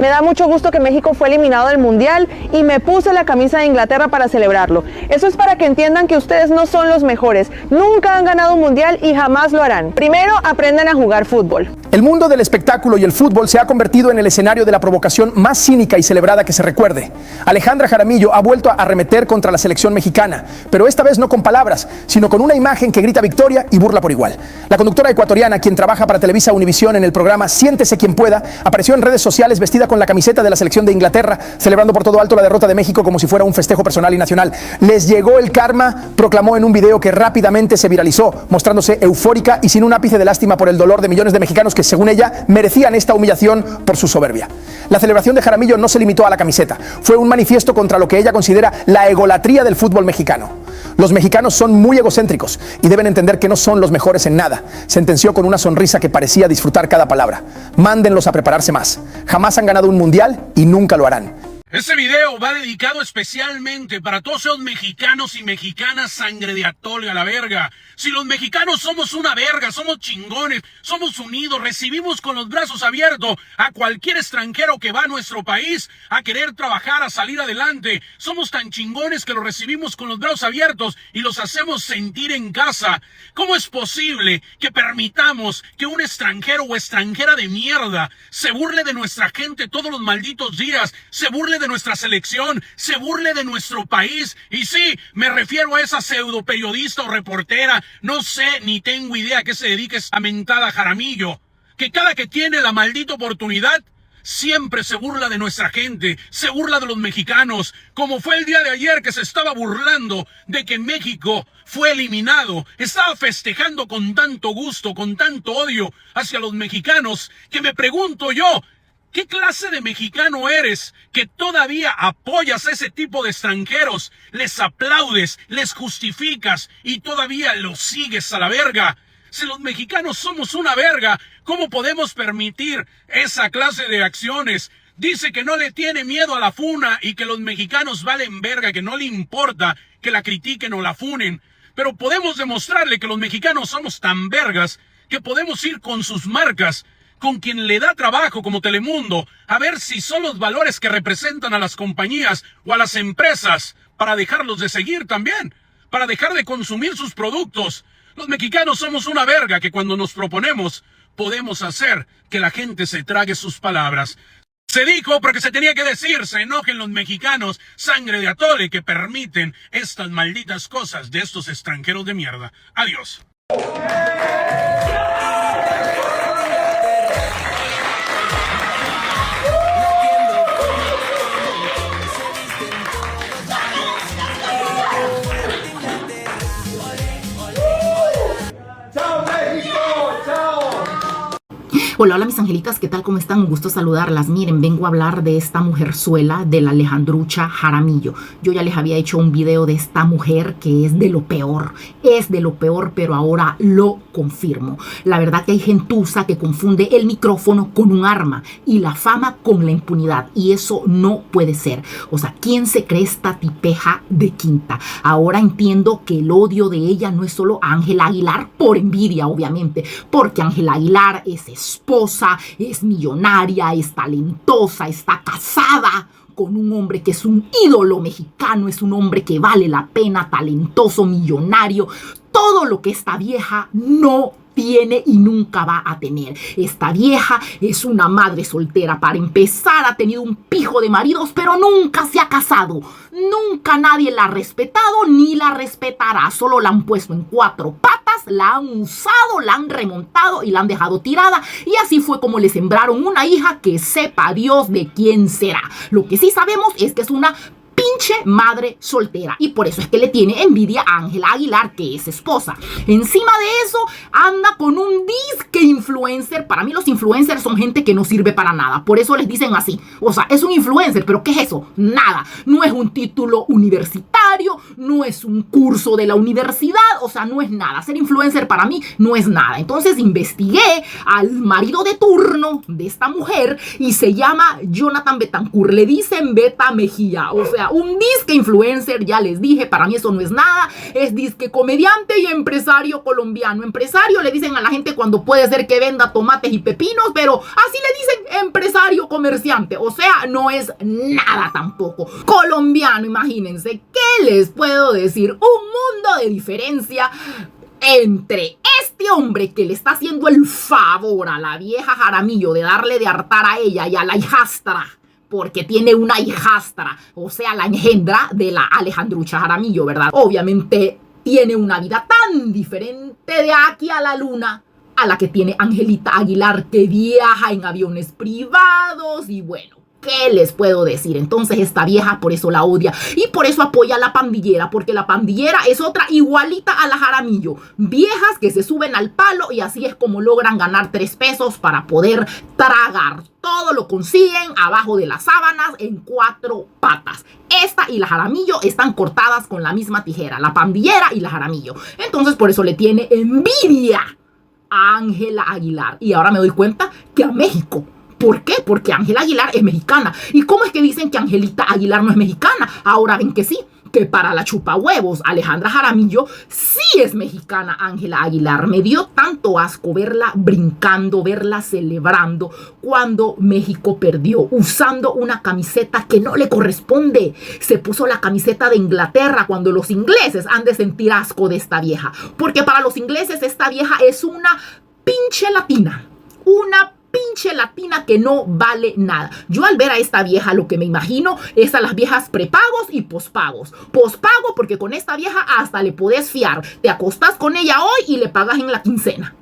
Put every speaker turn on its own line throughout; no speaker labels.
Me da mucho gusto que México fue eliminado del Mundial y me puse la camisa de Inglaterra para celebrarlo. Eso es para que entiendan que ustedes no son los mejores. Nunca han ganado un Mundial y jamás lo harán. Primero, aprendan a jugar fútbol.
El mundo del espectáculo y el fútbol se ha convertido en el escenario de la provocación más cínica y celebrada que se recuerde. Alejandra Jaramillo ha vuelto a arremeter contra la selección mexicana, pero esta vez no con palabras, sino con una imagen que grita victoria y burla por igual. La conductora ecuatoriana, quien trabaja para Televisa Univisión en el programa Siéntese quien pueda, apareció en redes sociales vestida con la camiseta de la selección de Inglaterra, celebrando por todo alto la derrota de México como si fuera un festejo personal y nacional. Les llegó el karma, proclamó en un video que rápidamente se viralizó, mostrándose eufórica y sin un ápice de lástima por el dolor de millones de mexicanos que, según ella, merecían esta humillación por su soberbia. La celebración de Jaramillo no se limitó a la camiseta, fue un manifiesto contra lo que ella considera la egolatría del fútbol mexicano. Los mexicanos son muy egocéntricos y deben entender que no son los mejores en nada, sentenció con una sonrisa que parecía disfrutar cada palabra. Mándenlos a prepararse más. Jamás han ganado un mundial y nunca lo harán.
Este video va dedicado especialmente para todos esos mexicanos y mexicanas sangre de atole a la verga. Si los mexicanos somos una verga, somos chingones, somos unidos, recibimos con los brazos abiertos a cualquier extranjero que va a nuestro país a querer trabajar, a salir adelante. Somos tan chingones que los recibimos con los brazos abiertos y los hacemos sentir en casa. ¿Cómo es posible que permitamos que un extranjero o extranjera de mierda se burle de nuestra gente todos los malditos días, se burle de nuestra selección, se burle de nuestro país? Y sí, me refiero a esa pseudo periodista o reportera, no sé ni tengo idea a qué se dedica esa mentada Jaramillo, que cada que tiene la maldita oportunidad siempre se burla de nuestra gente, se burla de los mexicanos, como fue el día de ayer que se estaba burlando de que México fue eliminado. Estaba festejando con tanto gusto, con tanto odio hacia los mexicanos, que me pregunto yo, ¿qué clase de mexicano eres que todavía apoyas a ese tipo de extranjeros, les aplaudes, les justificas y todavía los sigues a la verga? Si los mexicanos somos una verga, ¿cómo podemos permitir esa clase de acciones? Dice que no le tiene miedo a la funa y que los mexicanos valen verga, que no le importa que la critiquen o la funen. Pero podemos demostrarle que los mexicanos somos tan vergas que podemos ir con sus marcas, con quien le da trabajo como Telemundo, a ver si son los valores que representan a las compañías o a las empresas para dejarlos de seguir también, para dejar de consumir sus productos. Los mexicanos somos una verga que cuando nos proponemos podemos hacer que la gente se trague sus palabras. Se dijo porque se tenía que decir, se enojen los mexicanos, sangre de atole, que permiten estas malditas cosas de estos extranjeros de mierda. Adiós.
Hola, hola mis angelitas, ¿qué tal? ¿Cómo están? Un gusto saludarlas. Miren, vengo a hablar de esta mujerzuela, de la Alejandrucha Jaramillo. Yo ya les había hecho un video de esta mujer que es de lo peor, pero ahora lo confirmo. La verdad que hay gentuza que confunde el micrófono con un arma y la fama con la impunidad, y eso no puede ser. O sea, ¿quién se cree esta tipeja de quinta? Ahora entiendo que el odio de ella no es solo a Ángela Aguilar, por envidia obviamente, porque Ángela Aguilar es esposa, es millonaria, es talentosa, está casada con un hombre que es un ídolo mexicano, es un hombre que vale la pena, talentoso, millonario, todo lo que esta vieja no tiene y nunca va a tener. Esta vieja es una madre soltera. Para empezar, ha tenido un pijo de maridos, pero nunca se ha casado. Nunca nadie la ha respetado ni la respetará. Solo la han puesto en cuatro patas, la han usado, la han remontado y la han dejado tirada. Y así fue como le sembraron una hija que sepa Dios de quién será. Lo que sí sabemos es que es una pinche madre soltera, y por eso es que le tiene envidia a Ángela Aguilar, que es esposa. Encima de eso anda con un disque influencer. Para mí los influencers son gente que no sirve para nada, por eso les dicen así. O sea, es un influencer, pero ¿qué es eso? Nada, no es un título universitario, seminario, no es un curso de la universidad, o sea, no es nada. Ser influencer para mí no es nada. Entonces investigué al marido de turno de esta mujer y se llama Jonathan Betancourt. Le dicen Beta Mejía, o sea, un disque influencer, ya les dije, para mí eso no es nada. Es disque comediante y empresario colombiano. Empresario le dicen a la gente cuando puede ser que venda tomates y pepinos, pero así le dicen empresario comerciante, o sea, no es nada tampoco. Colombiano, imagínense, ¿qué les puedo decir? Un mundo de diferencia entre este hombre que le está haciendo el favor a la vieja Jaramillo de darle de hartar a ella y a la hijastra, porque tiene una hijastra, o sea, la engendra de la Alejandrucha Jaramillo, ¿verdad? Obviamente tiene una vida tan diferente de aquí a la luna a la que tiene Angelita Aguilar, que viaja en aviones privados y bueno, ¿qué les puedo decir? Entonces esta vieja por eso la odia y por eso apoya a la pandillera, porque la pandillera es otra igualita a la Jaramillo. Viejas que se suben al palo y así es como logran ganar 3 pesos para poder tragar. Todo lo consiguen abajo de las sábanas en 4 patas. Esta y la Jaramillo están cortadas con la misma tijera, la pandillera y la Jaramillo. Entonces por eso le tiene envidia a Ángela Aguilar. Y ahora me doy cuenta que a México. ¿Por qué? Porque Ángela Aguilar es mexicana. ¿Y cómo es que dicen que Angelita Aguilar no es mexicana? Ahora ven que sí, que para la chupahuevos Alejandra Jaramillo sí es mexicana Ángela Aguilar. Me dio tanto asco verla brincando, verla celebrando cuando México perdió, usando una camiseta que no le corresponde. Se puso la camiseta de Inglaterra cuando los ingleses han de sentir asco de esta vieja. Porque para los ingleses esta vieja es una pinche latina. Una pinche latina que no vale nada. Yo al ver a esta vieja lo que me imagino es a las viejas prepagos y pospagos. Pospago porque con esta vieja hasta le podés fiar. Te acostás con ella hoy y le pagas en la quincena.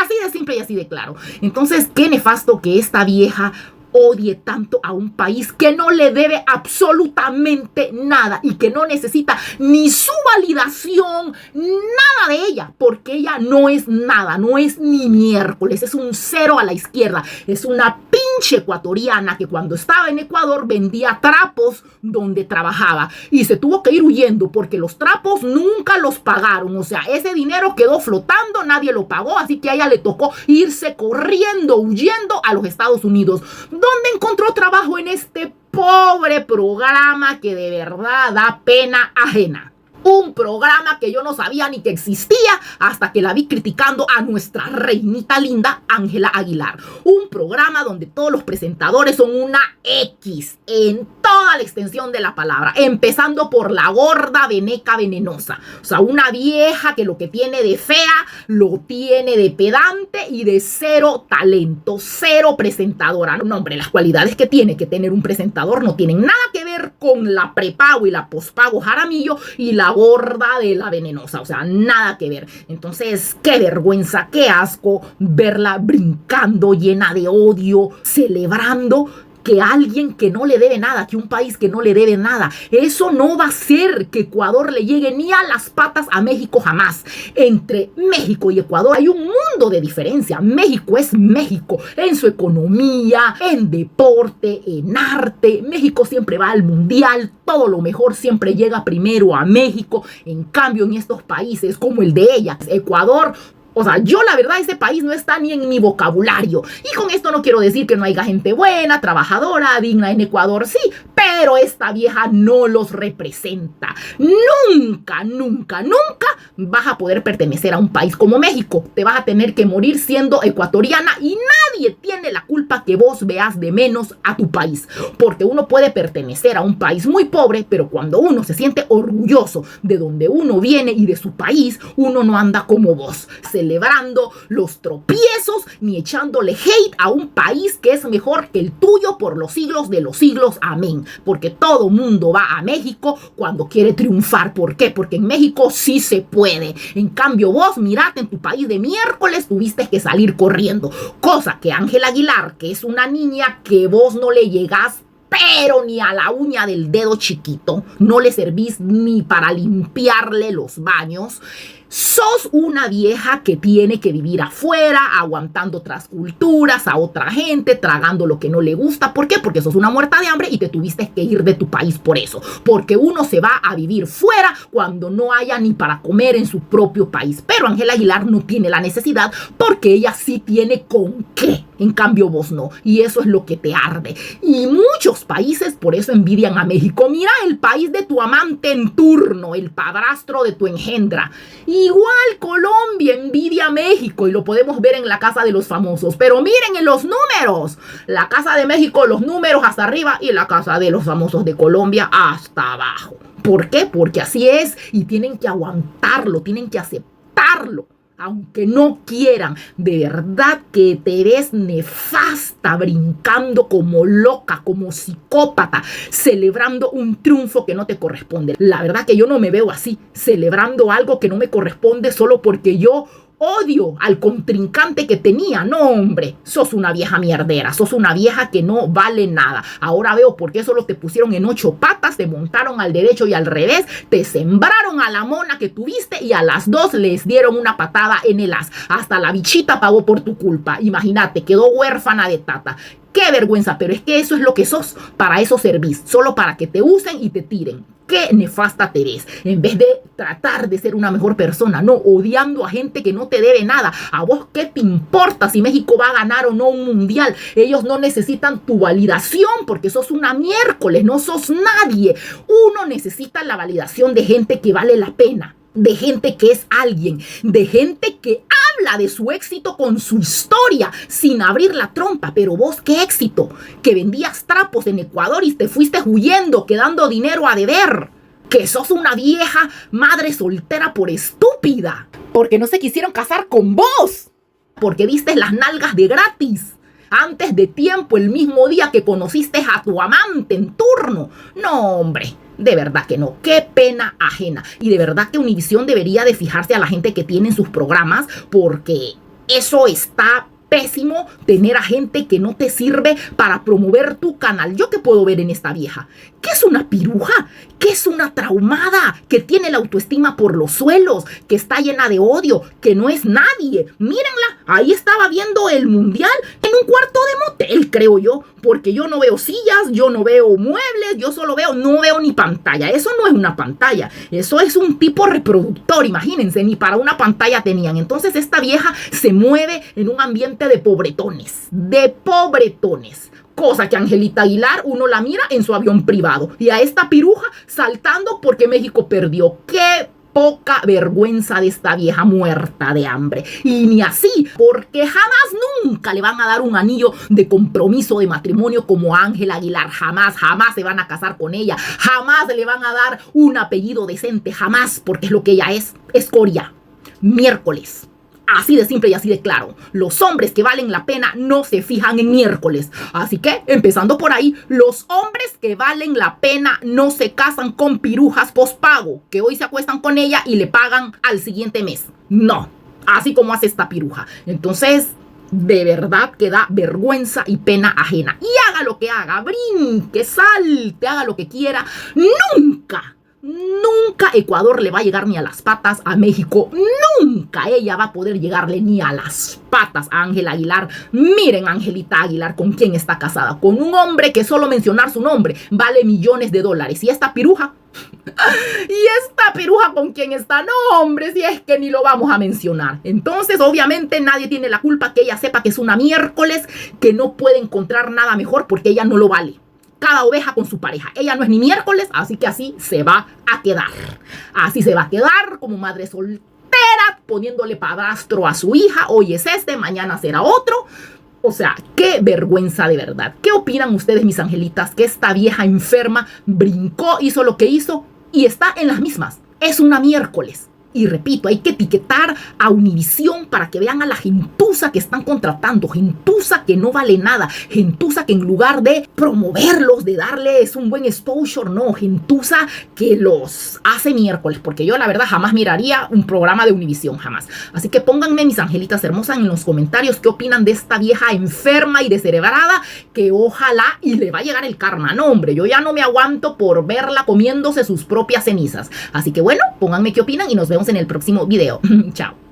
Así de simple y así de claro. Entonces, qué nefasto que esta vieja odie tanto a un país que no le debe absolutamente nada y que no necesita ni su validación, nada de ella, porque ella no es nada, no es ni miércoles, es un cero a la izquierda, es una pinche ecuatoriana que cuando estaba en Ecuador vendía trapos donde trabajaba y se tuvo que ir huyendo porque los trapos nunca los pagaron, o sea, ese dinero quedó flotando, nadie lo pagó, así que a ella le tocó irse corriendo, huyendo a los Estados Unidos, donde encontró trabajo en este pobre programa que de verdad da pena ajena. Un programa que yo no sabía ni que existía hasta que la vi criticando a nuestra reinita linda Ángela Aguilar. Un programa donde todos los presentadores son una X en toda la extensión de la palabra, empezando por la gorda veneca venenosa. O sea, una vieja que lo que tiene de fea lo tiene de pedante y de cero talento, cero presentadora. No, hombre, las cualidades que tiene que tener un presentador no tienen nada que ver con la prepago y la pospago Jaramillo y la gorda de la venenosa, o sea, nada que ver. Entonces, qué vergüenza, qué asco verla brincando llena de odio, celebrando que alguien que no le debe nada, que un país que no le debe nada, eso no va a hacer que Ecuador le llegue ni a las patas a México jamás. Entre México y Ecuador hay un mundo de diferencia. México es México en su economía, en deporte, en arte. México siempre va al mundial, todo lo mejor siempre llega primero a México. En cambio, en estos países como el de ella, Ecuador, o sea, yo la verdad ese país no está ni en mi vocabulario. Y con esto no quiero decir que no haya gente buena, trabajadora, digna en Ecuador, sí, pero esta vieja no los representa. Nunca, nunca, nunca vas a poder pertenecer a un país como México. Te vas a tener que morir siendo ecuatoriana y nadie tiene la culpa que vos veas de menos a tu país. Porque uno puede pertenecer a un país muy pobre, pero cuando uno se siente orgulloso de donde uno viene y de su país, uno no anda como vos, celebrando los tropiezos ni echándole hate a un país que es mejor que el tuyo por los siglos de los siglos. Amén. Porque todo mundo va a México cuando quiere triunfar. ¿Por qué? Porque en México sí se puede. En cambio vos, mirate, en tu país de miércoles tuviste que salir corriendo. Cosa que Ángela Aguilar, que es una niña que vos no le llegás pero ni a la uña del dedo chiquito, no le servís ni para limpiarle los baños. Sos una vieja que tiene que vivir afuera, aguantando otras culturas, a otra gente, tragando lo que no le gusta. ¿Por qué? Porque sos una muerta de hambre y te tuviste que ir de tu país por eso. Porque uno se va a vivir fuera cuando no haya ni para comer en su propio país. Pero Ángela Aguilar no tiene la necesidad porque ella sí tiene con qué. En cambio vos no. Y eso es lo que te arde. Y muchos países por eso envidian a México. Mira el país de tu amante en turno, el padrastro de tu engendra. Igual Colombia envidia a México y lo podemos ver en la Casa de los Famosos. Pero miren en los números. La Casa de México, los números hasta arriba y la Casa de los Famosos de Colombia hasta abajo. ¿Por qué? Porque así es y tienen que aguantarlo, tienen que aceptarlo. Aunque no quieran, de verdad que te ves nefasta, brincando como loca, como psicópata, celebrando un triunfo que no te corresponde. La verdad que yo no me veo así, celebrando algo que no me corresponde solo porque yo odio al contrincante que tenía. No, hombre, sos una vieja mierdera, sos una vieja que no vale nada. Ahora veo por qué solo te pusieron en 8 patas, te montaron al derecho y al revés, te sembraron a la mona que tuviste y a las 2 les dieron una patada en el as. Hasta la bichita pagó por tu culpa. Imagínate, quedó huérfana de tata. ¡Qué vergüenza! Pero es que eso es lo que sos. Para eso servís. Solo para que te usen y te tiren. ¡Qué nefasta te ves! En vez de tratar de ser una mejor persona, no, odiando a gente que no te debe nada. ¿A vos qué te importa si México va a ganar o no un mundial? Ellos no necesitan tu validación porque sos una miércoles, no sos nadie. Uno necesita la validación de gente que vale la pena. De gente que es alguien, de gente que habla de su éxito con su historia sin abrir la trompa. Pero vos, ¿qué éxito? Que vendías trapos en Ecuador y te fuiste huyendo, quedando dinero a deber. Que sos una vieja madre soltera por estúpida. Porque no se quisieron casar con vos. Porque viste las nalgas de gratis. Antes de tiempo, el mismo día que conociste a tu amante en turno. No, hombre. De verdad que no, qué pena ajena. Y de verdad que Univisión debería de fijarse a la gente que tiene en sus programas, porque eso está pésimo, tener a gente que no te sirve para promover tu canal. ¿Yo qué puedo ver en esta vieja? ¿Qué es una piruja? ¿Qué es una traumada? Que tiene la autoestima por los suelos, que está llena de odio, que no es nadie. Mírenla, ahí estaba viendo el mundial en un cuarto de motel, creo yo, porque yo no veo sillas, yo no veo muebles, yo solo veo, no veo ni pantalla. Eso no es una pantalla, eso es un tipo reproductor, imagínense, ni para una pantalla tenían. Entonces esta vieja se mueve en un ambiente de pobretones, cosa que Angelita Aguilar uno la mira en su avión privado y a esta piruja saltando porque México perdió. ¡Qué poca vergüenza de esta vieja muerta de hambre! Y ni así, porque jamás nunca le van a dar un anillo de compromiso de matrimonio como Ángela Aguilar. Jamás se van a casar con ella. Jamás le van a dar un apellido decente. Jamás, porque es lo que ella es. Escoria. Miércoles. Así de simple y así de claro. Los hombres que valen la pena no se fijan en miércoles. Así que, empezando por ahí, los hombres que valen la pena no se casan con pirujas pospago, que hoy se acuestan con ella y le pagan al siguiente mes. No, así como hace esta piruja. Entonces, de verdad que da vergüenza y pena ajena. Y haga lo que haga, brinque, salte, haga lo que quiera, Nunca Ecuador le va a llegar ni a las patas a México. Nunca ella va a poder llegarle ni a las patas a Ángela Aguilar. Miren, Angelita Aguilar, ¿con quién está casada? Con un hombre que solo mencionar su nombre vale millones de dólares. ¿Y esta piruja? ¿Y esta piruja con quién está? No, hombre, si es que ni lo vamos a mencionar. Entonces, obviamente, nadie tiene la culpa que ella sepa que es una miércoles, que no puede encontrar nada mejor porque ella no lo vale. Cada oveja con su pareja. Ella no es ni miércoles, así que así se va a quedar. Así se va a quedar como madre soltera, poniéndole padrastro a su hija. Hoy es este, mañana será otro. O sea, qué vergüenza de verdad. ¿Qué opinan ustedes, mis angelitas? Que esta vieja enferma brincó, hizo lo que hizo y está en las mismas. Es una miércoles. Y repito, hay que etiquetar a Univisión para que vean a la gentuza que están contratando, gentuza que no vale nada, gentuza que en lugar de promoverlos, de darles un buen exposure, no, gentuza que los hace miércoles, porque yo la verdad jamás miraría un programa de Univisión, jamás. Así que pónganme, mis angelitas hermosas, en los comentarios qué opinan de esta vieja enferma y descerebrada, que ojalá y le va a llegar el karma. No, hombre, yo ya no me aguanto por verla comiéndose sus propias cenizas. Así que bueno, pónganme qué opinan y nos vemos en el próximo video. Chao.